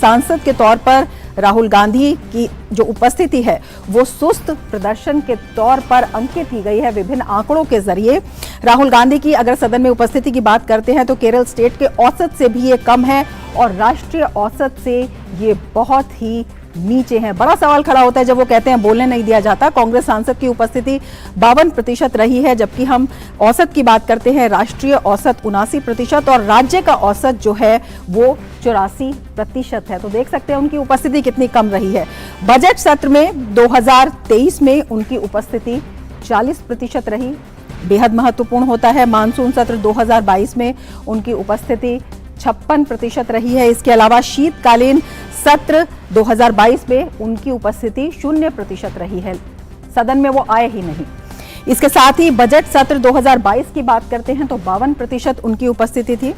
सांसद के तौर पर राहुल गांधी की जो उपस्थिति है वो सुस्त प्रदर्शन के तौर पर अंकित की गई है विभिन्न आंकड़ों के जरिए। राहुल गांधी की अगर सदन में उपस्थिति की बात करते हैं तो केरल स्टेट के औसत से भी ये कम है और राष्ट्रीय औसत से ये बहुत ही नीचे हैं। बड़ा सवाल खड़ा होता है जब वो कहते हैं बोलने नहीं दिया जाता। कांग्रेस सांसद की उपस्थिति 52% रही है, जबकि हम औसत की बात करते हैं राष्ट्रीय औसत 79% और राज्य का औसत जो है वो 84% है। तो देख सकते हैं उनकी उपस्थिति कितनी कम रही है। बजट सत्र में 2023 में उनकी उपस्थिति 40% रही, बेहद महत्वपूर्ण होता है। मानसून सत्र 2022 में उनकी उपस्थिति 56% रही है। इसके अलावा शीतकालीन सत्र 2022 में उनकी उपस्थिति 0% रही है, सदन में वो आए ही नहीं। इसके साथ ही बजट सत्र 2022 की बात करते हैं तो 52% उनकी उपस्थिति थी।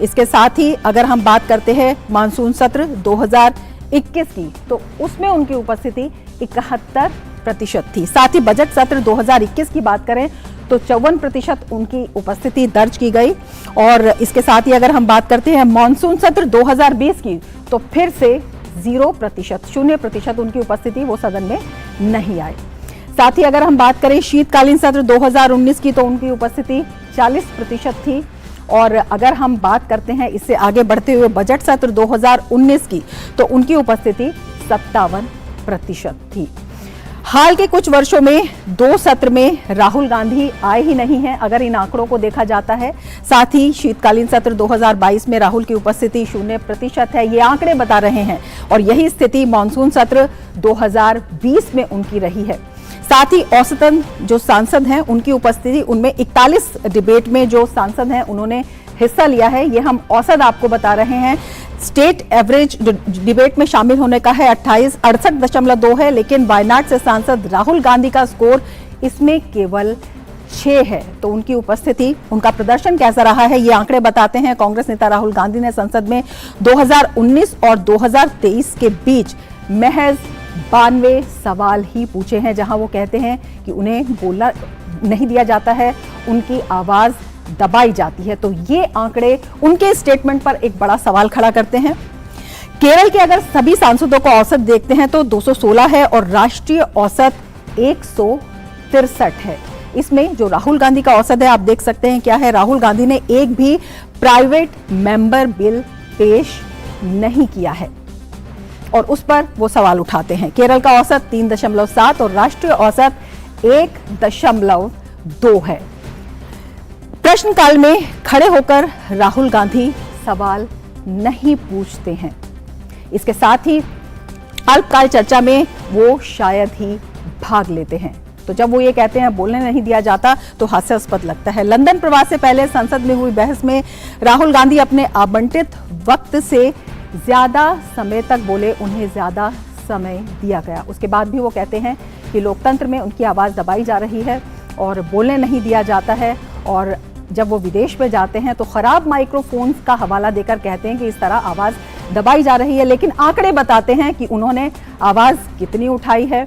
इसके साथ ही अगर हम बात करते हैं मानसून सत्र 2021 की तो उसमें उनकी उपस्थिति 71% थी। साथ ही बजट सत्र 2021 की बात करें तो 54% उनकी उपस्थिति दर्ज की गई। और इसके साथ ही अगर हम बात करते हैं मानसून सत्र 2020 की तो फिर से 0% उनकी उपस्थिति, वो सदन में नहीं आए। साथ ही अगर हम बात करें शीतकालीन सत्र 2019 की तो उनकी उपस्थिति 40% थी। और अगर हम बात करते हैं इससे आगे बढ़ते हुए बजट सत्र 2019 की तो उनकी उपस्थिति 57% थी। हाल के कुछ वर्षों में 2 सत्र में राहुल गांधी आए ही नहीं हैं अगर इन आंकड़ों को देखा जाता है। साथ ही शीतकालीन सत्र 2022 में राहुल की उपस्थिति 0% है, ये आंकड़े बता रहे हैं। और यही स्थिति मानसून सत्र 2020 में उनकी रही है। साथ ही औसतन जो सांसद हैं उनकी उपस्थिति, उनमेमें 41 डिबेट में जो सांसद हैं उन्होंने हिस्सा लिया है, ये हम औसत आपको बता रहे हैं। स्टेट एवरेज डिबेट में शामिल होने का है 68.2 है, लेकिन वायनाड से सांसद राहुल गांधी का स्कोर इसमें केवल 6 है। तो उनकी उपस्थिति, उनका प्रदर्शन कैसा रहा है ये आंकड़े बताते हैं। कांग्रेस नेता राहुल गांधी ने संसद में 2019 और 2023 के बीच महज 92 सवाल ही पूछे हैं, जहां वो कहते हैं कि उन्हें बोलना नहीं दिया जाता है, उनकी आवाज दबाई जाती है। तो ये आंकड़े उनके स्टेटमेंट पर एक बड़ा सवाल खड़ा करते हैं। केरल के अगर सभी सांसदों को औसत देखते हैं तो 216 है और राष्ट्रीय औसत 163 है। इसमें जो राहुल गांधी का औसत है आप देख सकते हैं क्या है। राहुल गांधी ने एक भी प्राइवेट मेंबर बिल पेश नहीं किया है और उस पर वो सवाल उठाते हैं। केरल का औसत 3.7 और राष्ट्रीय औसत 1.2 है। प्रश्नकाल में खड़े होकर राहुल गांधी सवाल नहीं पूछते हैं। इसके साथ ही अल्पकाल चर्चा में वो शायद ही भाग लेते हैं। तो जब वो ये कहते हैं बोलने नहीं दिया जाता तो हास्यास्पद लगता है। लंदन प्रवास से पहले संसद में हुई बहस में राहुल गांधी अपने आवंटित वक्त से ज्यादा समय तक बोले, उन्हें ज्यादा समय दिया गया। उसके बाद भी वो कहते हैं कि लोकतंत्र में उनकी आवाज दबाई जा रही है और बोलने नहीं दिया जाता है। और जब वो विदेश में जाते हैं तो खराब माइक्रोफोन्स का हवाला देकर कहते हैं कि इस तरह आवाज दबाई जा रही है, लेकिन आंकड़े बताते हैं कि उन्होंने आवाज कितनी उठाई है।